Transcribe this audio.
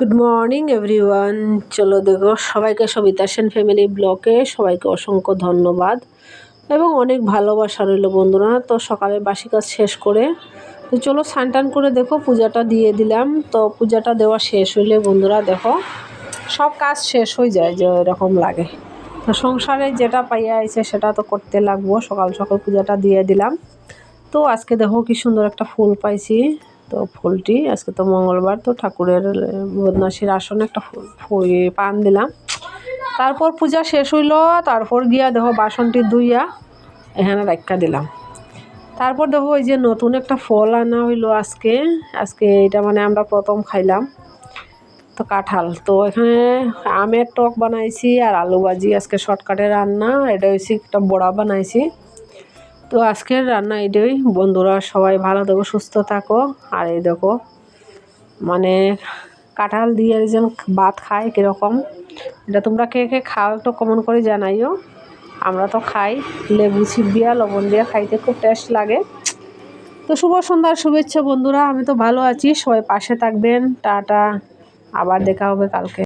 Good morning everyone. চলো দেখো, সবাইকে সবিতা সেন ফ্যামিলি ব্লগে সবাইকে অসংখ্য ধন্যবাদ এবং অনেক ভালোবাসা রইল বন্ধুরা। তো সকালে বাসি কাজ শেষ করে তো চলো স্নান করে দেখো পূজাটা দিয়ে দিলাম। তো পূজাটা দেওয়া শেষ হইলে বন্ধুরা দেখো সব কাজ শেষ হয়ে যায় যে এরকম লাগে। তো সংসারে যেটা পাইয়া আইছে সেটা তো করতে লাগবো। সকাল সকাল পূজাটা দিয়ে দিলাম। তো আজকে দেখো কি সুন্দর একটা ফুল পাইছি। তো ফুলটি আজকে তো মঙ্গলবার, তো ঠাকুরের বদমাসির আসনে একটা ফুল পান দিলাম। তারপর পূজা শেষ হইল, তারপর গিয়া দেখো বাসনটি ধুইয়া এখানে রাখা দিলাম। তারপর দেখো ওই যে নতুন একটা ফল আনা হইলো আজকে। এটা মানে আমরা প্রথম খাইলাম। তো কাঁঠাল, তো এখানে আমের টক বানাইছি আর আলু ভাজি। আজকে শর্টকাটে রান্না, এটা হচ্ছে একটা বড়া বানাইছি। তো আজকের রান্না এটাই বন্ধুরা। সবাই ভালো থাকো, সুস্থ থাকো। আর এই দেখো মানে কাঁঠাল দিয়ে যেন ভাত খায় কীরকম, এটা তোমরা কে কে খাও একটু কমেন্ট করে জানাইও। আমরা তো খাই লেবু চিপিয়া লবণ দিয়ে, খাইতে খুব টেস্ট লাগে। তো শুভ সন্ধ্যার শুভেচ্ছা বন্ধুরা। আমি তো ভালো আছি, সবাই পাশে থাকবেন। টাটা, আবার দেখা হবে কালকে।